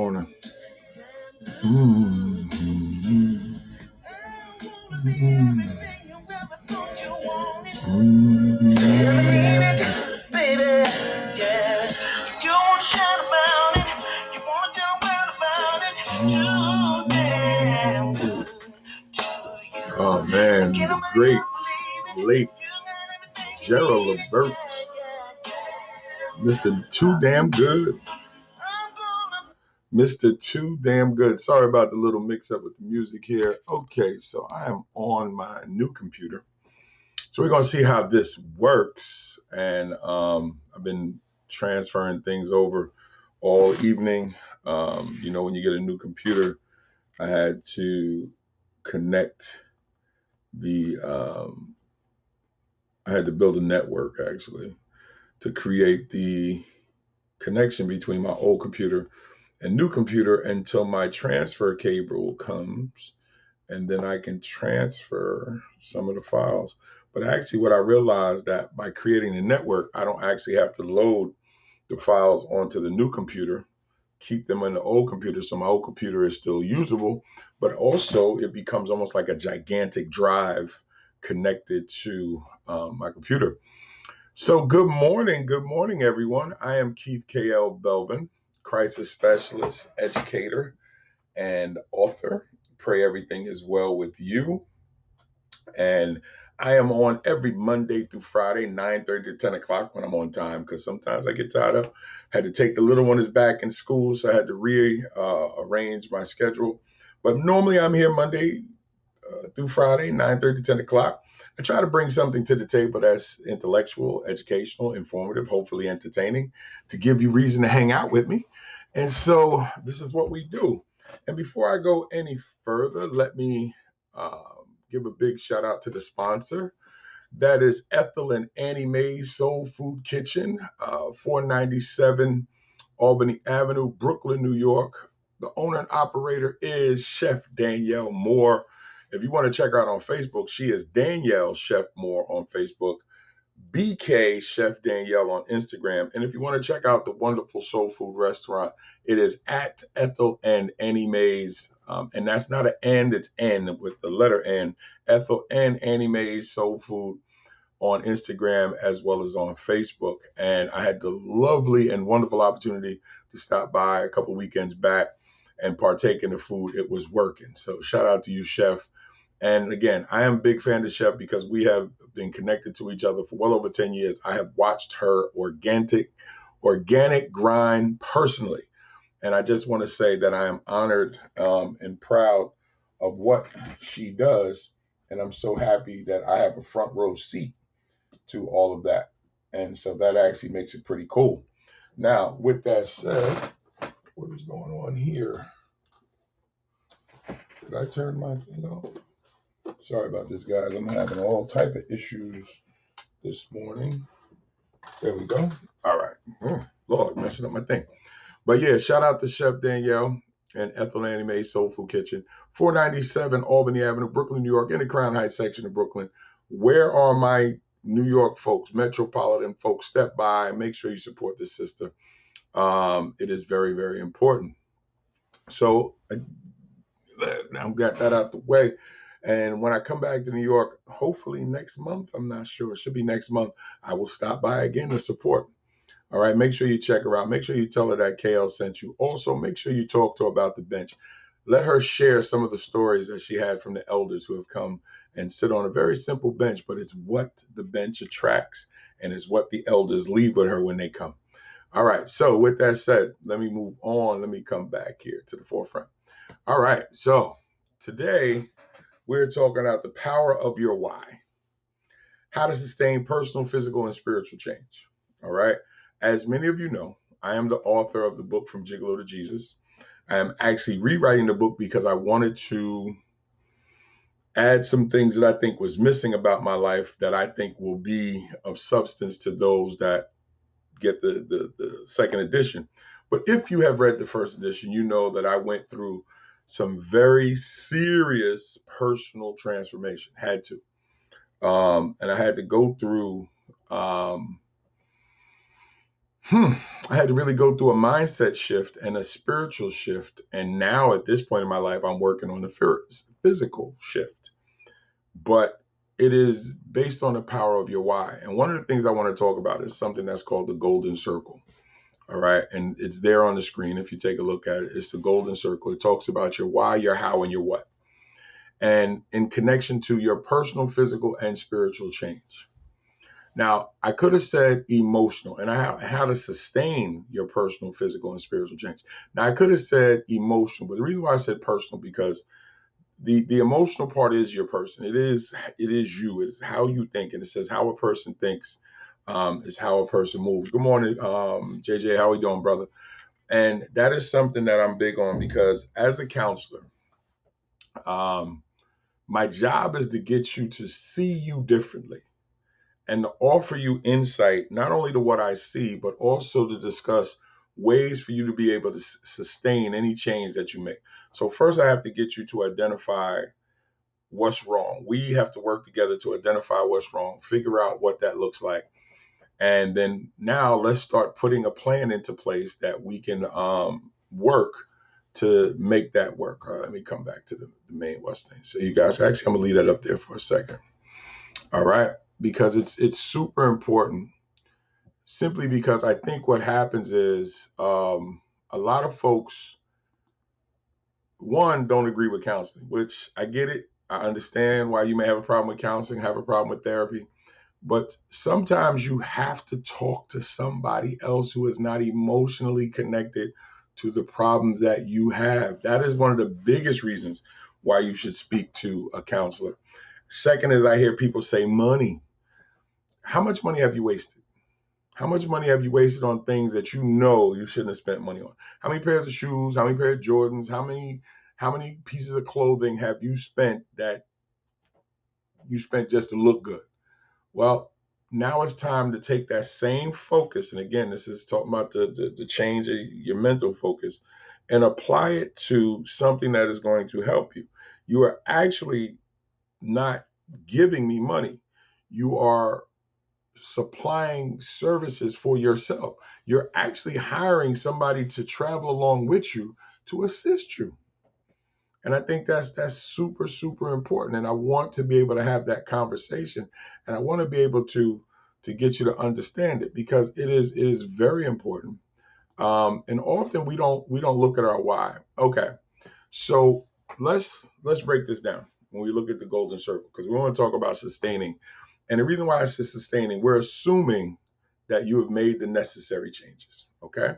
morning. Mm-hmm. Mm-hmm. Oh man, the great late Gerald Levert, Mr. Too Damn Good. Mr. Too Damn Good. Sorry about the little mix up with the music here. Okay, so I am on my new computer. So we're going to see how this works. And I've been transferring things over all evening. When you get a new computer, I had to connect I had to build a network actually to create the connection between my old computer and new computer until my transfer cable comes, and then I can transfer some of the files. But actually what I realized that by creating a network, I don't actually have to load the files onto the new computer, keep them in the old computer, so my old computer is still usable, but also it becomes almost like a gigantic drive connected to my computer. So good morning, everyone. I am Keith K.L. Belvin, crisis specialist, educator, and author. Pray everything is well with you. And I am on every Monday through Friday, 9:30 to 10 o'clock when I'm on time, because sometimes I get tied up. Had to take the little one is back in school, so I had to rearrange my schedule. But normally I'm here Monday through Friday, 9:30 to 10 o'clock. I try to bring something to the table that's intellectual, educational, informative, hopefully entertaining, to give you reason to hang out with me. And so this is what we do. And before I go any further, let me give a big shout out to the sponsor. That is Ethel and Annie Mae's Soul Food Kitchen, 497 Albany Avenue, Brooklyn, New York. The owner and operator is Chef Danielle Moore. If you want to check her out on Facebook, she is Danielle Chef Moore on Facebook, BK Chef Danielle on Instagram. And if you want to check out the wonderful soul food restaurant, it is at Ethel and Annie Mae's. And that's not an and, it's N with the letter N. Ethel and Annie Mae's Soul Food on Instagram as well as on Facebook. And I had the lovely and wonderful opportunity to stop by a couple of weekends back and partake in the food. It was working. So shout out to you, Chef. And again, I am a big fan of Chef because we have been connected to each other for well over 10 years. I have watched her organic grind personally. And I just want to say that I am honored and proud of what she does. And I'm so happy that I have a front row seat to all of that. And so that actually makes it pretty cool. Now, with that said, what is going on here? Did I turn my thing off? Sorry about this, guys. I'm having all type of issues this morning. There we go. All right. Lord, messing up my thing. But yeah, shout out to Chef Danielle and Ethel Annie Mae's Soul Food Kitchen, 497 Albany Avenue, Brooklyn, New York, in the Crown Heights section of Brooklyn. Where are my New York folks, metropolitan folks? Step by and make sure you support this sister. It is very, very important. So now got that out the way. And when I come back to New York, hopefully next month, I'm not sure, it should be next month, I will stop by again to support. All right, make sure you check her out. Make sure you tell her that KL sent you. Also, make sure you talk to her about the bench. Let her share some of the stories that she had from the elders who have come and sit on a very simple bench, but it's what the bench attracts and it's what the elders leave with her when they come. All right, so with that said, let me move on. Let me come back here to the forefront. All right, so today we're talking about the power of your why, how to sustain personal, physical, and spiritual change. All right. As many of you know, I am the author of the book From Gigolo to Jesus. I am actually rewriting the book because I wanted to add some things that I think was missing about my life that I think will be of substance to those that get the second edition. But if you have read the first edition, you know that I went through some very serious personal transformation, had to. And I had to go through I had to really go through a mindset shift and a spiritual shift. And now at this point in my life, I'm working on the physical shift. But it is based on the power of your why. And one of the things I want to talk about is something that's called the golden circle. All right. And it's there on the screen. If you take a look at it, it's the golden circle. It talks about your why, your how, and your what. And in connection to your personal, physical, and spiritual change. Now, I could have said emotional and how to sustain your personal, physical, and spiritual change. Now, I could have said emotional, but the reason why I said personal, because the emotional part is your person. It is you. It's how you think, and it says how a person thinks is how a person moves. Good morning, JJ. How are you doing, brother? And that is something that I'm big on because as a counselor, um, my job is to get you to see you differently and to offer you insight, not only to what I see, but also to discuss ways for you to be able to sustain any change that you make. So first I have to get you to identify what's wrong. We have to work together to identify what's wrong, figure out what that looks like. And then now let's start putting a plan into place that we can work to make that work. Let me come back to the main West thing. So you guys, actually, I'm gonna leave that up there for a second. All right, because it's super important. Simply because I think what happens is a lot of folks, one, don't agree with counseling, which I get it. I understand why you may have a problem with counseling, have a problem with therapy. But sometimes you have to talk to somebody else who is not emotionally connected to the problems that you have. That is one of the biggest reasons why you should speak to a counselor. Second is I hear people say money. How much money have you wasted? How much money have you wasted on things that you know you shouldn't have spent money on? How many pairs of shoes? How many pairs of Jordans? How many pieces of clothing have you spent that you spent just to look good? Well, now it's time to take that same focus, and again, this is talking about the change of your mental focus, and apply it to something that is going to help you. You are actually not giving me money. You are supplying services for yourself. You're actually hiring somebody to travel along with you to assist you. And I think that's super, super important. And I want to be able to have that conversation. And I want to be able to get you to understand it because it is very important. And often we don't look at our why. Okay. So let's break this down when we look at the golden circle, because we want to talk about sustaining. And the reason why I say sustaining, we're assuming that you have made the necessary changes. Okay.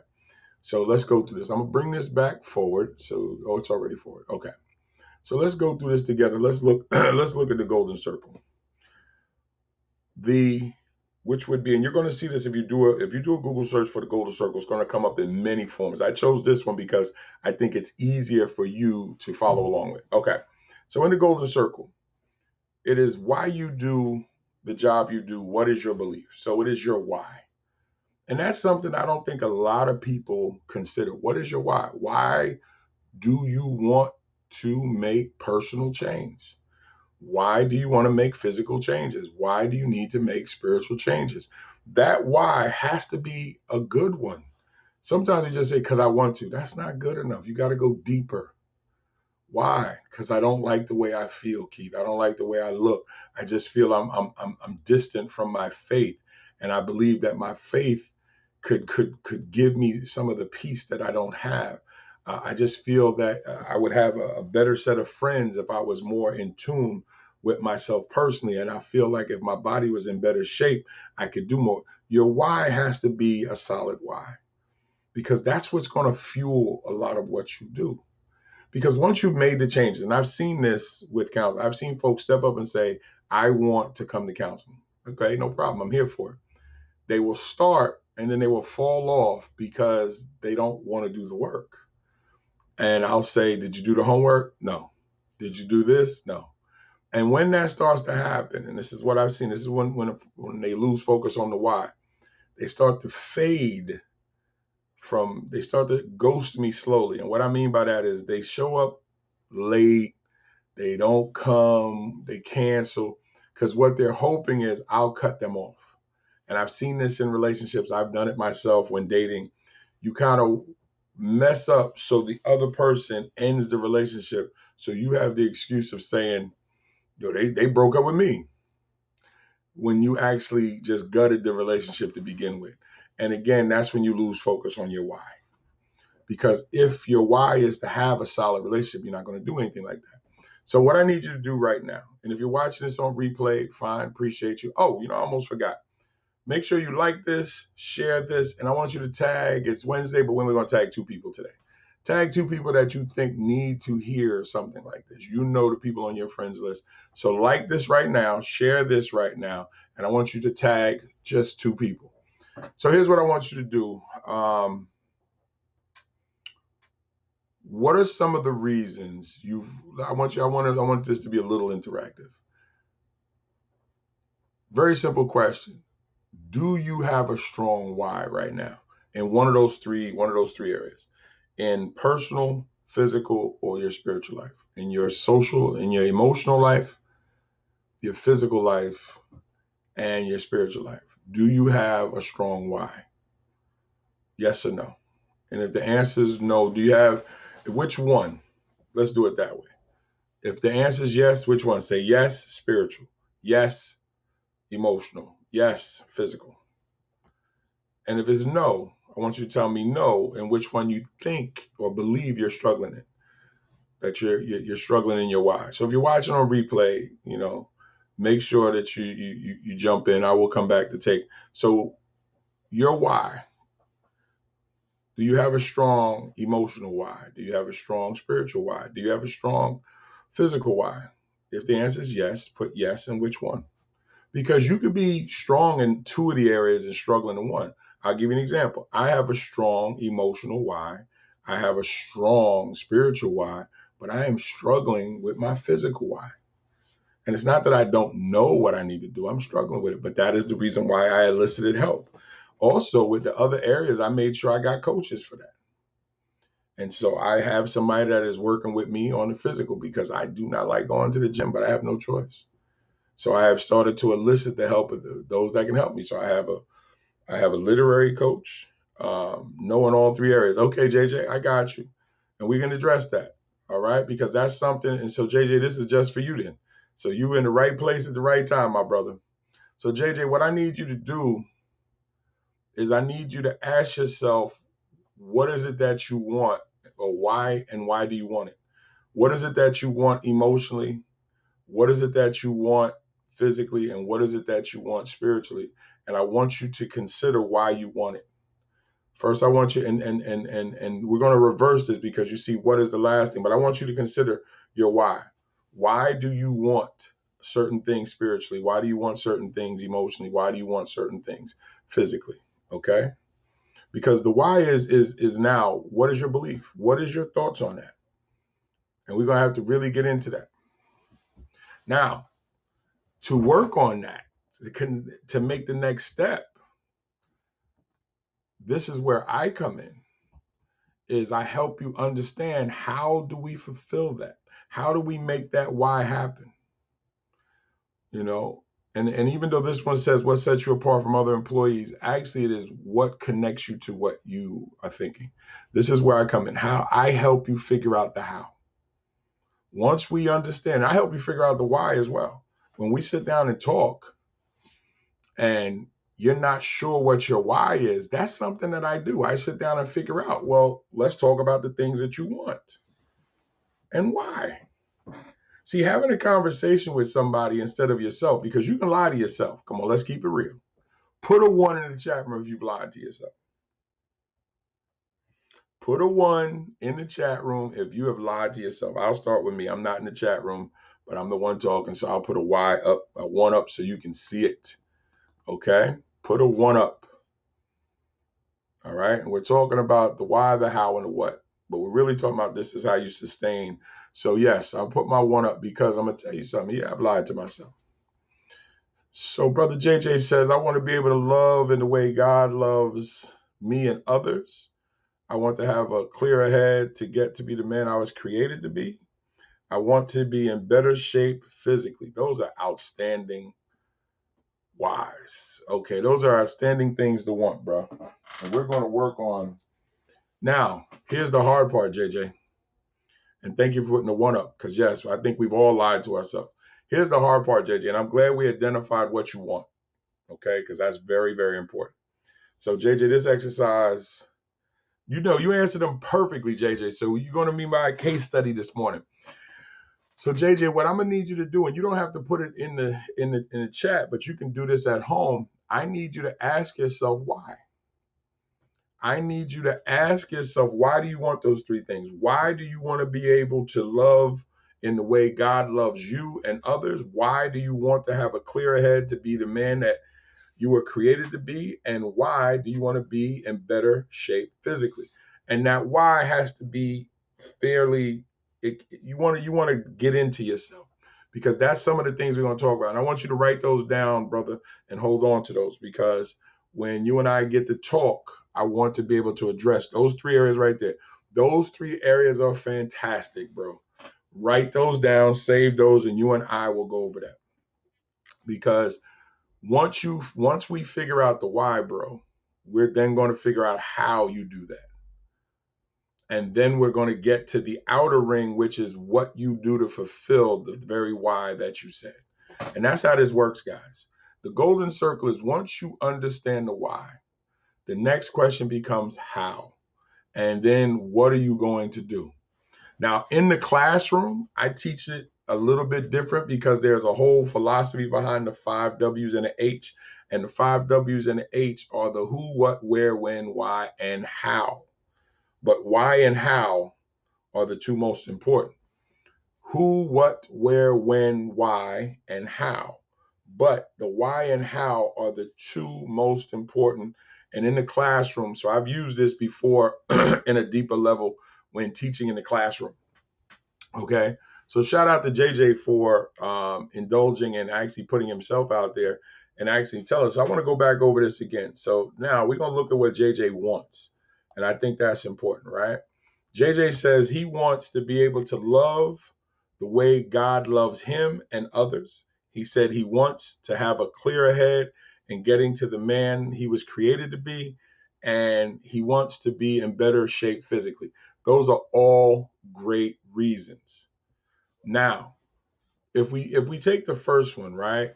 So let's go through this. I'm gonna bring this back forward. So it's already forward. Okay. So let's go through this together. Let's look let's look at the golden circle. The which would be, and you're going to see this if you do a Google search for the golden circle, it's going to come up in many forms. I chose this one because I think it's easier for you to follow along with. Okay. So in the golden circle, it is why you do the job you do. What is your belief? So it is your why. And that's something I don't think a lot of people consider. What is your why? Why do you want to make personal change? Why do you want to make physical changes? Why do you need to make spiritual changes? That why has to be a good one. Sometimes you just say, because I want to. That's not good enough. You got to go deeper. Why? Because I don't like the way I feel, Keith. I don't like the way I look. I just feel I'm distant from my faith. And I believe that my faith could give me some of the peace that I don't have. I just feel that I would have a better set of friends if I was more in tune with myself personally. And I feel like if my body was in better shape, I could do more. Your why has to be a solid why, because that's what's going to fuel a lot of what you do. Because once you've made the changes, and I've seen this with counseling, I've seen folks step up and say, I want to come to counseling. Okay, no problem. I'm here for it. They will start and then they will fall off because they don't want to do the work. And I'll say, did you do the homework? No. Did you do this? No. And when that starts to happen, and this is what I've seen, this is when they lose focus on the why, they start to fade they start to ghost me slowly. And what I mean by that is they show up late, they don't come, they cancel, because what they're hoping is I'll cut them off. And I've seen this in relationships. I've done it myself when dating. You kind of mess up so the other person ends the relationship. So you have the excuse of saying, yo, they broke up with me, when you actually just gutted the relationship to begin with. And again, that's when you lose focus on your why. Because if your why is to have a solid relationship, you're not going to do anything like that. So what I need you to do right now, and if you're watching this on replay, fine, appreciate you. Oh, I almost forgot. Make sure you like this, share this, and I want you to tag. It's Wednesday, but we're going to tag 2 people today. Tag 2 people that you think need to hear something like this. The people on your friends list. So like this right now, share this right now, and I want you to tag just 2 people. So here's what I want you to do. What are some of the reasons I want this to be a little interactive. Very simple question. Do you have a strong why right now in one of those three areas? In personal, physical, or your spiritual life? In your social, in your emotional life, your physical life, and your spiritual life? Do you have a strong why? Yes or no? And if the answer is no, do you have, which one? Let's do it that way. If the answer is yes, which one? Say yes, spiritual. Yes, emotional. Yes, physical. And if it's no, I want you to tell me no, and which one you think or believe you're struggling in, that you're struggling in your why. So if you're watching on replay, make sure that you jump in. I will come back to take. So your why. Do you have a strong emotional why? Do you have a strong spiritual why? Do you have a strong physical why? If the answer is yes, put yes in which one. Because you could be strong in 2 of the areas and struggling in one. I'll give you an example. I have a strong emotional why. I have a strong spiritual why, but I am struggling with my physical why. And it's not that I don't know what I need to do. I'm struggling with it, but that is the reason why I elicited help. Also, with the other areas, I made sure I got coaches for that. And so I have somebody that is working with me on the physical, because I do not like going to the gym, but I have no choice. So I have started to elicit the help of those that can help me. So I have a literary coach, knowing all 3 areas. Okay, JJ, I got you. And we can address that. All right. Because that's something. And so JJ, this is just for you then. So you in the right place at the right time, my brother. So JJ, what I need you to do is I need you to ask yourself, what is it that you want, or why, and why do you want it? What is it that you want emotionally? What is it that you want physically, and what is it that you want spiritually? And I want you to consider why you want it. First, I want you, and we're going to reverse this, because you see what is the last thing, but I want you to consider your why. Why do you want certain things spiritually? Why do you want certain things emotionally? Why do you want certain things physically? Okay? Because the why is now, what is your belief? What is your thoughts on that? And we're going to have to really get into that. Now, to work on that, to make the next step, this is where I come in, is I help you understand, how do we fulfill that? How do we make that why happen? And even though this one says what sets you apart from other employees, actually it is what connects you to what you are thinking. This is where I come in. How I help you figure out the how. Once we understand, I help you figure out the why as well. When we sit down and talk, and you're not sure what your why is, that's something that I do. I sit down and figure out, well, let's talk about the things that you want and why. See, having a conversation with somebody instead of yourself, because you can lie to yourself. Come on, let's keep it real. Put a 1 in the chat room if you've lied to yourself. Put a 1 in the chat room if you have lied to yourself. I'll start with me. I'm not in the chat room, but I'm the one talking, so I'll put a 1 up so you can see it. Okay? Put a 1 up. All right. And we're talking about the why, the how, and the what. But we're really talking about, this is how you sustain. So yes, I'll put my 1 up, because I'm going to tell you something. Yeah, I've lied to myself. So Brother JJ says, I want to be able to love in the way God loves me and others. I want to have a clearer head to get to be the man I was created to be. I want to be in better shape physically. Those are outstanding wise. Okay, those are outstanding things to want, bro. And we're going to work on. Now, here's the hard part, JJ. And thank you for putting the one up, because yes, I think we've all lied to ourselves. Here's the hard part, JJ, and I'm glad we identified what you want, okay? Because that's very, very important. So, JJ, this exercise, you answered them perfectly, JJ. So you're going to be my case study this morning. So, JJ, what I'm gonna need you to do, and you don't have to put it in the chat, but you can do this at home. I need you to ask yourself why. I need you to ask yourself, why do you want those three things? Why do you want to be able to love in the way God loves you and others? Why do you want to have a clear head to be the man that you were created to be? And why do you want to be in better shape physically? And that why has to be fairly, you want to get into yourself, because that's some of the things we're going to talk about. And I want you to write those down, brother, and hold on to those, because when you and I get to talk, I want to be able to address those three areas right there. Those three areas are fantastic, bro. Write those down, save those, and you and I will go over that. Because once we figure out the why, bro, we're then going to figure out how you do that. And then we're going to get to the outer ring, which is what you do to fulfill the very why that you said. And that's how this works, guys. The golden circle is, once you understand the why, the next question becomes how. And then what are you going to do? Now, in the classroom, I teach it a little bit different, because there's a whole philosophy behind the 5 W's and the H. And the 5 W's and the H are the who, what, where, when, why, and how. But why and how are the two most important. Who, what, where, when, why, and how. But the why and how are the two most important. And in the classroom, so I've used this before in a deeper level when teaching in the classroom. Okay, so shout out to JJ for indulging and actually putting himself out there and actually tell us. I want to go back over this again. So now we're going to look at what JJ wants. And I think that's important, right? JJ says he wants to be able to love the way God loves him and others. He said he wants to have a clearer head in getting to the man he was created to be. And he wants to be in better shape physically. Those are all great reasons. Now, if we take the first one, right,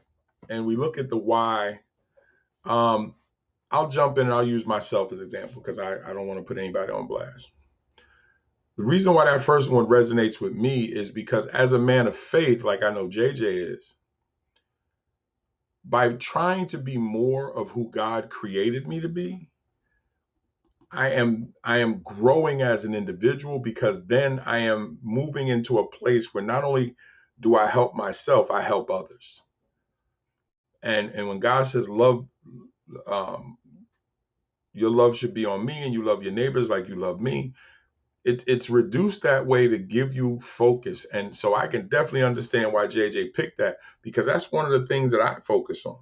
and we look at the why, I'll jump in and I'll use myself as an example, because I don't want to put anybody on blast. The reason why that first one resonates with me is because, as a man of faith, like I know JJ is, by trying to be more of who God created me to be, I am growing as an individual, because then I am moving into a place where not only do I help myself, I help others. And when God says love, your love should be on me, and you love your neighbors like you love me, it's reduced that way to give you focus. And so I can definitely understand why JJ picked that, because that's one of the things that I focus on.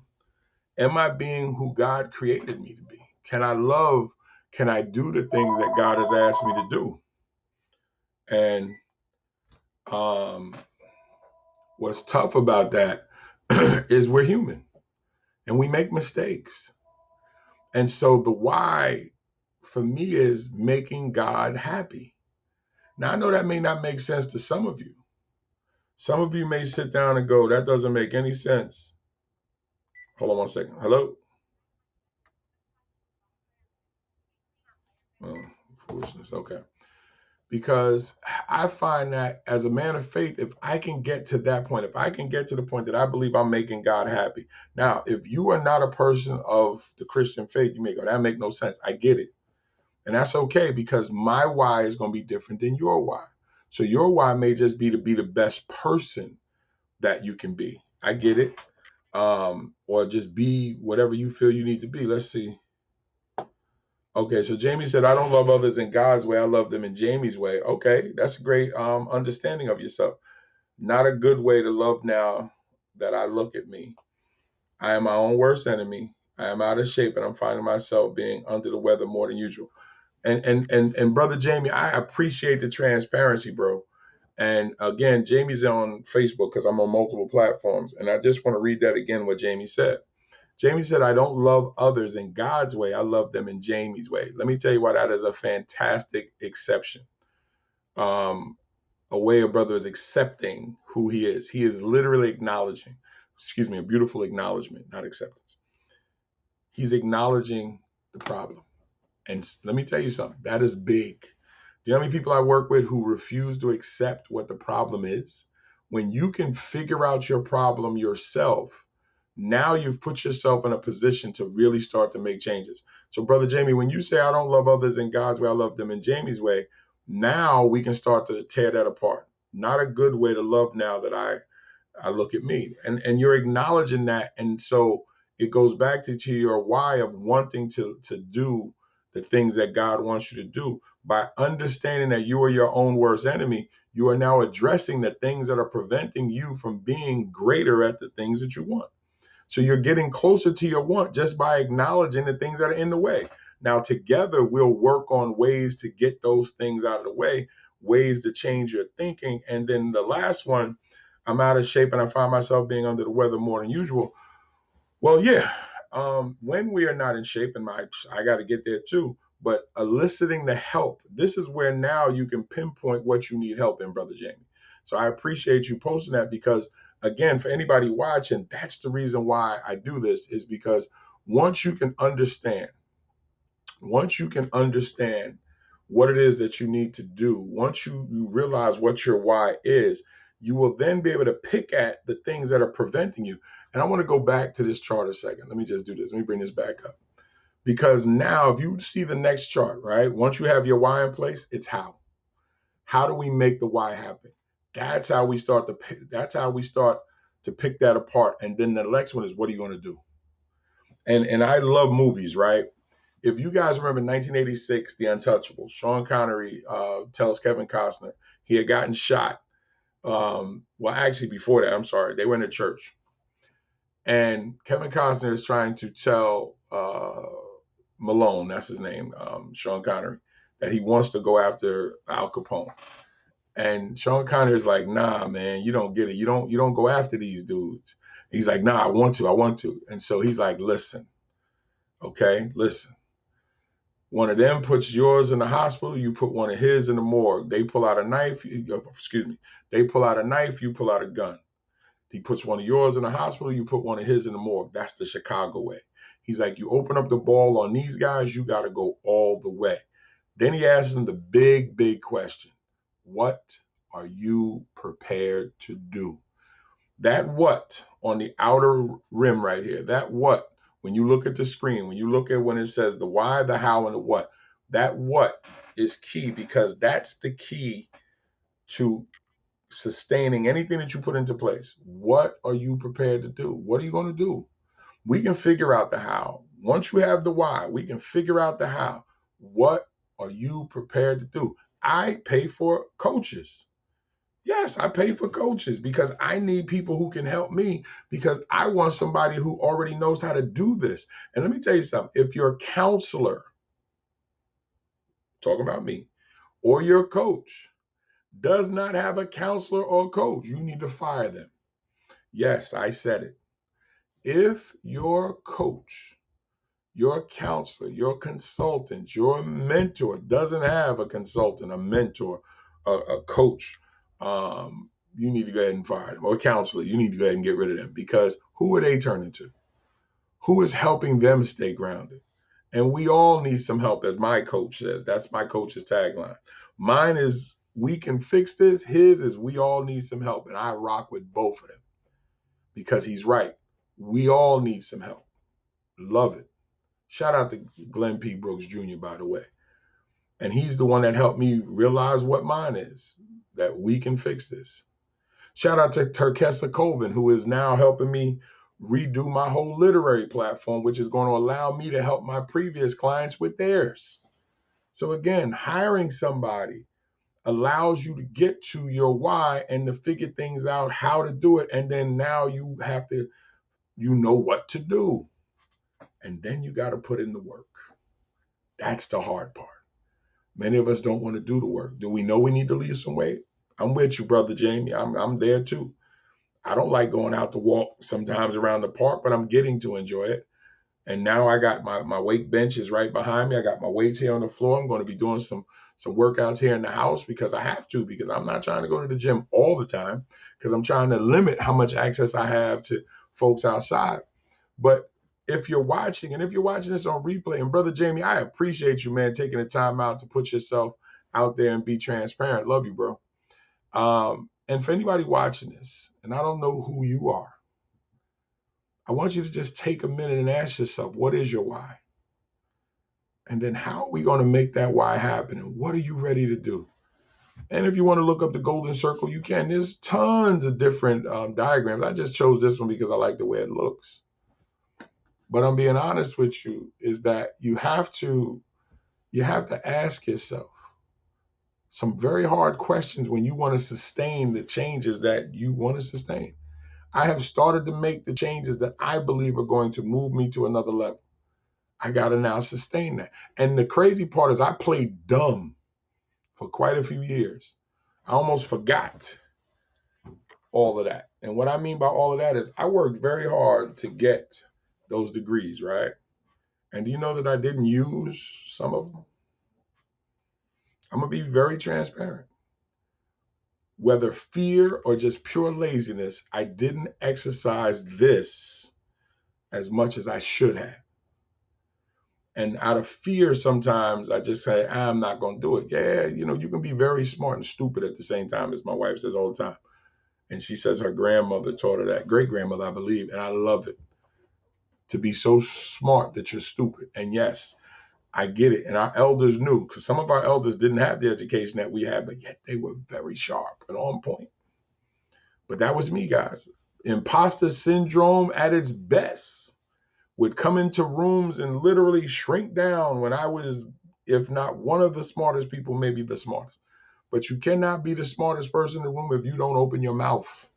Am I being who God created me to be? Can I love? Can I do the things that God has asked me to do? And what's tough about that is we're human and we make mistakes. And so the why for me is making God happy. Now, I know that may not make sense to some of you. Some of you may sit down and go, that doesn't make any sense. Hold on one second. Hello? Oh, foolishness. Okay. Because I find that, as a man of faith, if I can get to that point, if I can get to the point that I believe I'm making God happy. Now, if you are not a person of the Christian faith, you may go, that make no sense. I get it. And that's okay, because my why is going to be different than your why. So your why may just be to be the best person that you can be. I get it. Or just be whatever you feel you need to be. Let's see. Okay, so Jamie said, I don't love others in God's way. I love them in Jamie's way. Okay, that's a great understanding of yourself. Not a good way to love now that I look at me. I am my own worst enemy. I am out of shape, and I'm finding myself being under the weather more than usual. And brother Jamie, I appreciate the transparency, bro. And again, Jamie's on Facebook, because I'm on multiple platforms. And I just want to read that again, what Jamie said. Jamie said, I don't love others in God's way. I love them in Jamie's way. Let me tell you why that is a fantastic exception. A way a brother is accepting who he is. He is literally acknowledging, a beautiful acknowledgement, not acceptance. He's acknowledging the problem. And let me tell you something, that is big. Do you know how many people I work with who refuse to accept what the problem is? When you can figure out your problem yourself, now you've put yourself in a position to really start to make changes. So, Brother Jamie, when you say, I don't love others in God's way, I love them in Jamie's way, now we can start to tear that apart. Not a good way to love now that I look at me. And you're acknowledging that. And so it goes back to your why of wanting to do the things that God wants you to do. By understanding that you are your own worst enemy, you are now addressing the things that are preventing you from being greater at the things that you want. So you're getting closer to your want just by acknowledging the things that are in the way. Now, together, we'll work on ways to get those things out of the way, ways to change your thinking. And then the last one, I'm out of shape and I find myself being under the weather more than usual. Well, yeah, when we are not in shape, and I got to get there too, but eliciting the help, this is where now you can pinpoint what you need help in, Brother Jamie. So I appreciate you posting that because, again, for anybody watching, that's the reason why I do this, is because once you can understand what it is that you need to do, once you realize what your why is, you will then be able to pick at the things that are preventing you. And I want to go back to this chart a second. Let me just do this. Let me bring this back up. Because now if you see the next chart, right? Once you have your why in place, it's how. How do we make the why happen? That's how we start to pick that apart. And then the next one is, what are you going to do? And I love movies, right? If you guys remember 1986, The Untouchables, Sean Connery tells Kevin Costner he had gotten shot. Well, actually, before that, I'm sorry, they were in a church. And Kevin Costner is trying to tell Malone, that's his name, Sean Connery, that he wants to go after Al Capone. And Sean Connery is like, nah, man, you don't get it. You don't go after these dudes. He's like, nah, I want to. And so he's like, listen. One of them puts yours in the hospital, you put one of his in the morgue. They pull out a knife, they pull out a knife, you pull out a gun. He puts one of yours in the hospital, you put one of his in the morgue. That's the Chicago way. He's like, you open up the ball on these guys, you got to go all the way. Then he asks them the big, big question. What are you prepared to do? That what on the outer rim right here, that what, when you look at the screen, when it says the why, the how, and the what, that what is key, because that's the key to sustaining anything that you put into place. What are you prepared to do? What are you going to do? We can figure out the how. Once you have the why, we can figure out the how. What are you prepared to do? I pay for coaches. Yes, I pay for coaches because I need people who can help me, because I want somebody who already knows how to do this. And let me tell you something. If your counselor, talking about me, or your coach does not have a counselor or coach, you need to fire them. Yes, I said it. If your coach, your counselor, your consultant, your mentor doesn't have a consultant, a mentor, a coach, you need to go ahead and fire them. Or a counselor, you need to go ahead and get rid of them, because who are they turning to? Who is helping them stay grounded? And we all need some help, as my coach says. That's my coach's tagline. Mine is, we can fix this. His is, we all need some help. And I rock with both of them because he's right. We all need some help. Love it. Shout out to Glenn P. Brooks Jr., by the way. And he's the one that helped me realize what mine is, that we can fix this. Shout out to Terkessa Colvin, who is now helping me redo my whole literary platform, which is going to allow me to help my previous clients with theirs. So again, hiring somebody allows you to get to your why and to figure things out, how to do it. And then now you know what to do. And then you got to put in the work. That's the hard part. Many of us don't want to do the work. Do we know we need to lose some weight? I'm with you, Brother Jamie. I'm there too. I don't like going out to walk sometimes around the park, but I'm getting to enjoy it. And now I got my weight bench is right behind me. I got my weights here on the floor. I'm going to be doing some workouts here in the house because I have to, because I'm not trying to go to the gym all the time, because I'm trying to limit how much access I have to folks outside. But if you're watching, and if you're watching this on replay, and Brother Jamie, I appreciate you, man, taking the time out to put yourself out there and be transparent. Love you, bro. And for anybody watching this, and I don't know who you are, I want you to just take a minute and ask yourself, what is your why? And then how are we going to make that why happen? And what are you ready to do? And if you want to look up the golden circle, you can. There's tons of different diagrams. I just chose this one because I like the way it looks. But I'm being honest with you, is that you have to ask yourself some very hard questions when you want to sustain the changes that you want to sustain. I have started to make the changes that I believe are going to move me to another level. I got to now sustain that. And the crazy part is I played dumb for quite a few years. I almost forgot all of that. And what I mean by all of that is I worked very hard to get those degrees, right? And do you know that I didn't use some of them? I'm going to be very transparent. Whether fear or just pure laziness, I didn't exercise this as much as I should have. And out of fear, sometimes I just say, I'm not going to do it. Yeah, you can be very smart and stupid at the same time, as my wife says all the time. And she says her grandmother taught her that, great-grandmother, I believe, and I love it. To be so smart that you're stupid. And yes, I get it. And our elders knew, because some of our elders didn't have the education that we had, but yet they were very sharp and on point. But that was me, guys. Imposter syndrome at its best would come into rooms and literally shrink down when I was, if not one of the smartest people, maybe the smartest. But you cannot be the smartest person in the room if you don't open your mouth.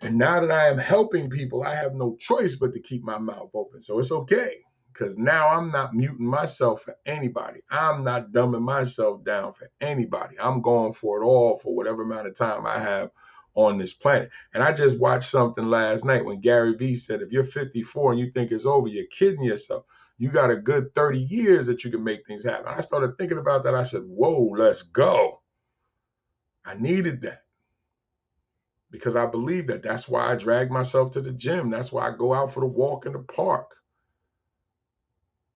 And now that I am helping people, I have no choice but to keep my mouth open. So it's okay, because now I'm not muting myself for anybody. I'm not dumbing myself down for anybody. I'm going for it all for whatever amount of time I have on this planet. And I just watched something last night when Gary Vee said, if you're 54 and you think it's over, you're kidding yourself. You got a good 30 years that you can make things happen. I started thinking about that. I said, whoa, let's go. I needed that. Because I believe that. That's why I drag myself to the gym. That's why I go out for the walk in the park.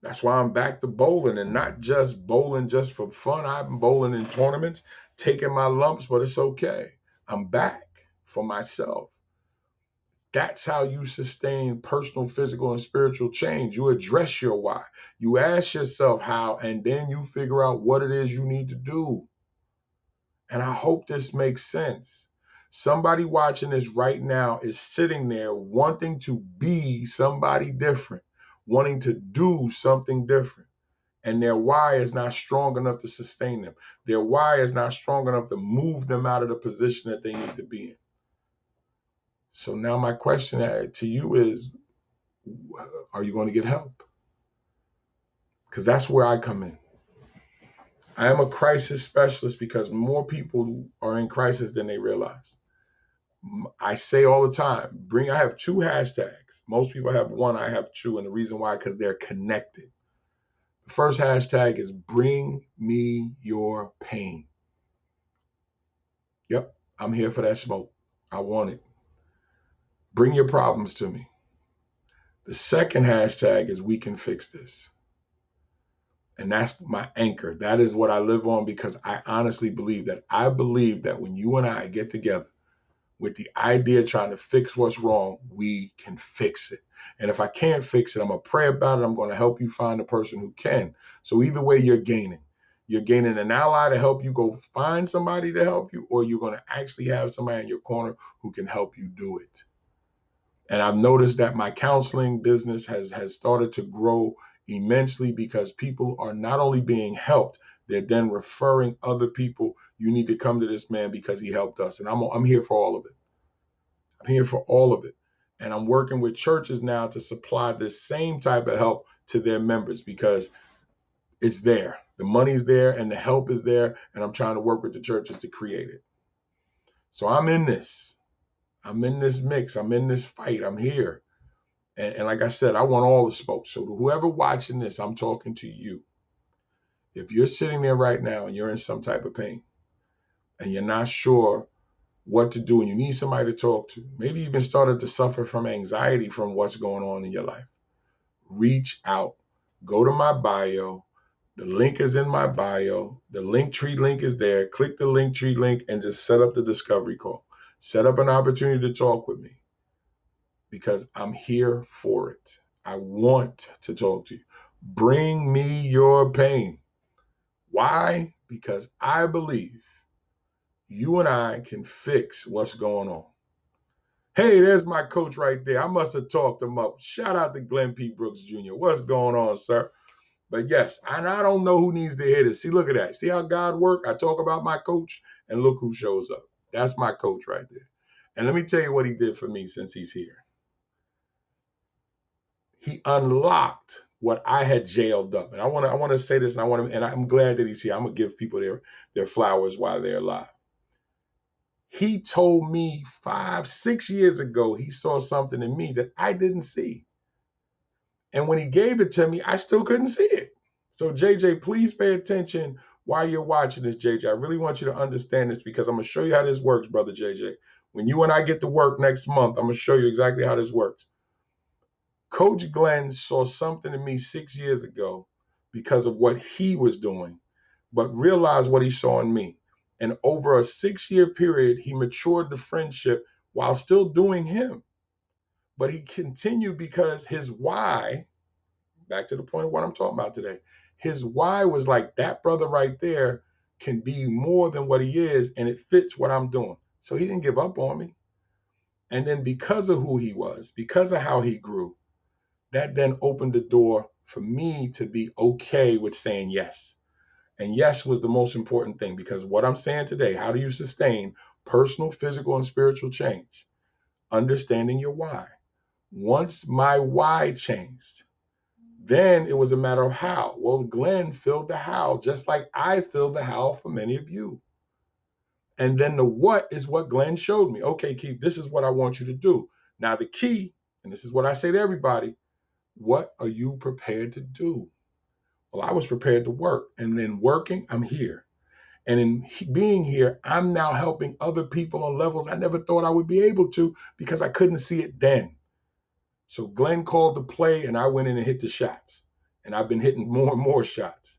That's why I'm back to bowling, and not just bowling just for fun. I'm bowling in tournaments, taking my lumps, but it's okay. I'm back for myself. That's how you sustain personal, physical, and spiritual change. You address your why. You ask yourself how, and then you figure out what it is you need to do. And I hope this makes sense. Somebody watching this right now is sitting there wanting to be somebody different, wanting to do something different. And their why is not strong enough to sustain them. Their why is not strong enough to move them out of the position that they need to be in. So now my question to you is, are you going to get help? Because that's where I come in. I am a crisis specialist because more people are in crisis than they realize. I say all the time, I have 2 hashtags. Most people have 1, I have 2. And the reason why, because they're connected. The first hashtag is bring me your pain. Yep, I'm here for that smoke. I want it. Bring your problems to me. The second hashtag is we can fix this. And that's my anchor. That is what I live on, because I honestly believe that when you and I get together with the idea of trying to fix what's wrong, we can fix it. And if I can't fix it, I'm going to pray about it. I'm going to help you find a person who can. So either way, you're gaining. You're gaining an ally to help you go find somebody to help you, or you're going to actually have somebody in your corner who can help you do it. And I've noticed that my counseling business has started to grow immensely, because people are not only being helped, they're then referring other people. You need to come to this man because he helped us. And I'm here for all of it. I'm here for all of it. And I'm working with churches now to supply the same type of help to their members, because it's there. The money's there and the help is there. And I'm trying to work with the churches to create it. So I'm in this. I'm in this mix. I'm in this fight. I'm here. And like I said, I want all the smoke. So to whoever watching this, I'm talking to you. If you're sitting there right now and you're in some type of pain and you're not sure what to do and you need somebody to talk to, maybe you've been started to suffer from anxiety from what's going on in your life, reach out. Go to my bio. The link is in my bio. The Linktree link is there. Click the Linktree link and just set up the discovery call. Set up an opportunity to talk with me because I'm here for it. I want to talk to you. Bring me your pain. Why? Because I believe you and I can fix what's going on. Hey, there's my coach right there. I must have talked him up. Shout out to Glenn P. Brooks Jr. What's going on, sir? But yes, and I don't know who needs to hear this. See, look at that. See how God works? I talk about my coach, and look who shows up. That's my coach right there. And let me tell you what he did for me since he's here. He unlocked what I had jailed up. And I want to say this, and I'm glad that he's here. I'm gonna give people their flowers while they're alive. He told me 5-6 years ago he saw something in me that I didn't see. And when he gave it to me, I still couldn't see it. So JJ, please pay attention while you're watching this, JJ. I really want you to understand this because I'm going to show you how this works, brother JJ. When you and I get to work next month, I'm going to show you exactly how this works. Coach Glenn saw something in me 6 years ago because of what he was doing, but realized what he saw in me. And over a 6-year period, he matured the friendship while still doing him. But he continued because his why, back to the point of what I'm talking about today, his why was like, that brother right there can be more than what he is, and it fits what I'm doing. So he didn't give up on me. And then because of who he was, because of how he grew, that then opened the door for me to be okay with saying yes. And yes was the most important thing because what I'm saying today, how do you sustain personal, physical, and spiritual change? Understanding your why. Once my why changed, then it was a matter of how. Well, Glenn filled the how, just like I filled the how for many of you. And then the what is what Glenn showed me. Okay, Keith, this is what I want you to do. Now, the key, and this is what I say to everybody, what are you prepared to do? Well, I was prepared to work. And in working, I'm here. And in being here, I'm now helping other people on levels I never thought I would be able to because I couldn't see it then. So Glenn called the play and I went in and hit the shots. And I've been hitting more and more shots.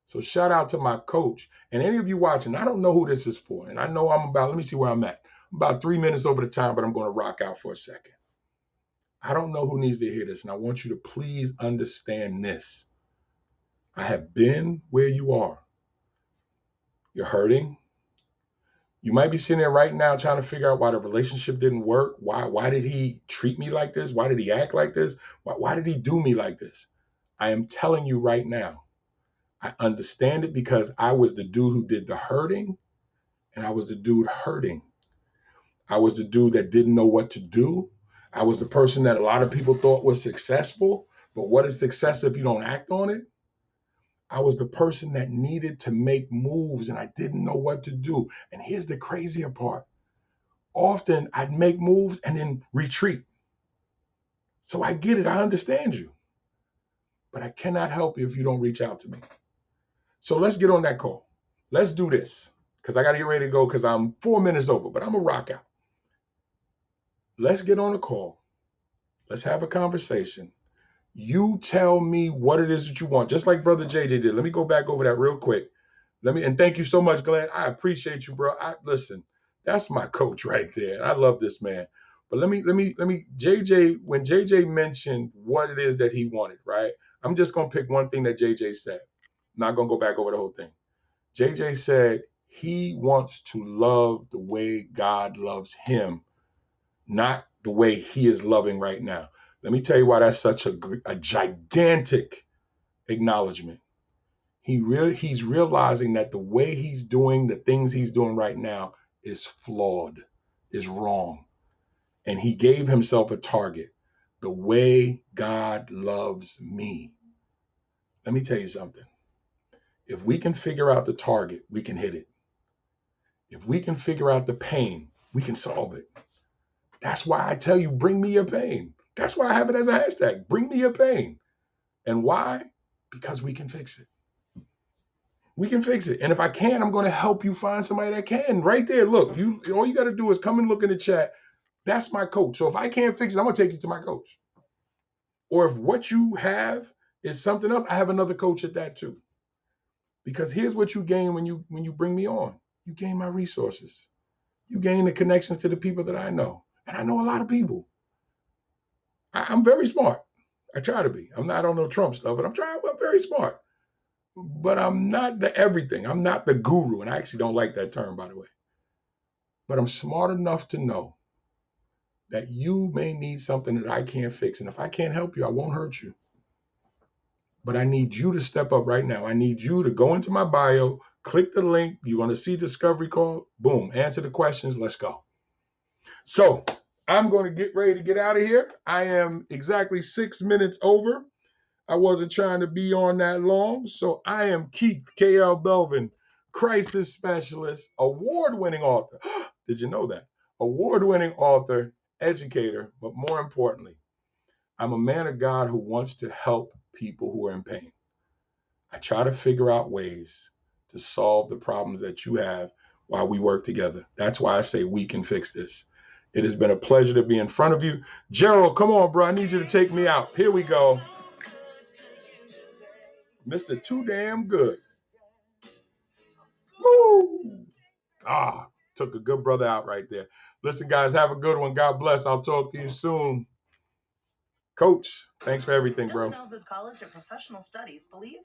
So shout out to my coach. And any of you watching, I don't know who this is for. And I know let me see where I'm at. I'm about 3 minutes over the time, but I'm going to rock out for a second. I don't know who needs to hear this. And I want you to please understand this. I have been where you are. You're hurting. You might be sitting there right now trying to figure out why the relationship didn't work. Why did he treat me like this? Why did he act like this? Why did he do me like this? I am telling you right now, I understand it because I was the dude who did the hurting and I was the dude hurting. I was the dude that didn't know what to do. I was the person that a lot of people thought was successful. But what is success if you don't act on it? I was the person that needed to make moves and I didn't know what to do. And here's the crazier part. Often I'd make moves and then retreat. So I get it. I understand you. But I cannot help you if you don't reach out to me. So let's get on that call. Let's do this because I got to get ready to go because I'm 4 minutes over, but I'm going to rock out. Let's get on a call. Let's have a conversation. You tell me what it is that you want, just like Brother JJ did. Let me go back over that real quick. And thank you so much, Glenn. I appreciate you, bro. Listen, that's my coach right there. I love this man. But let me, JJ, when JJ mentioned what it is that he wanted, right? I'm just going to pick one thing that JJ said. I'm not going to go back over the whole thing. JJ said he wants to love the way God loves him, not the way he is loving right now. Let me tell you why that's such a gigantic acknowledgement. He's realizing that the way he's doing the things he's doing right now is flawed, is wrong. And he gave himself a target, the way God loves me. Let me tell you something. If we can figure out the target, we can hit it. If we can figure out the pain, we can solve it. That's why I tell you, bring me your pain. That's why I have it as a hashtag. Bring me your pain. And why? Because we can fix it. We can fix it. And if I can, I'm going to help you find somebody that can. Right there, look, all you got to do is come and look in the chat. That's my coach. So if I can't fix it, I'm going to take you to my coach. Or if what you have is something else, I have another coach at that too. Because here's what you gain when you bring me on. You gain my resources. You gain the connections to the people that I know. And I know a lot of people. I'm very smart. I try to be. I'm not on no Trump stuff, but I'm very smart. But I'm not the everything. I'm not the guru. And I actually don't like that term, by the way. But I'm smart enough to know that you may need something that I can't fix. And if I can't help you, I won't hurt you. But I need you to step up right now. I need you to go into my bio, click the link. You're going to see Discovery Call. Boom. Answer the questions. Let's go. So I'm going to get ready to get out of here. I am exactly 6 minutes over. I wasn't trying to be on that long. So I am Keith K.L. Belvin, crisis specialist, award-winning author. Did you know that? Award-winning author, educator, but more importantly, I'm a man of God who wants to help people who are in pain. I try to figure out ways to solve the problems that you have while we work together. That's why I say we can fix this. It has been a pleasure to be in front of you. Gerald, come on, bro. I need you to take me out. Here we go. Mr. Too Damn Good. Woo! Took a good brother out right there. Listen, guys, have a good one. God bless. I'll talk to you soon. Coach, thanks for everything, bro. Villanova College of Professional Studies believes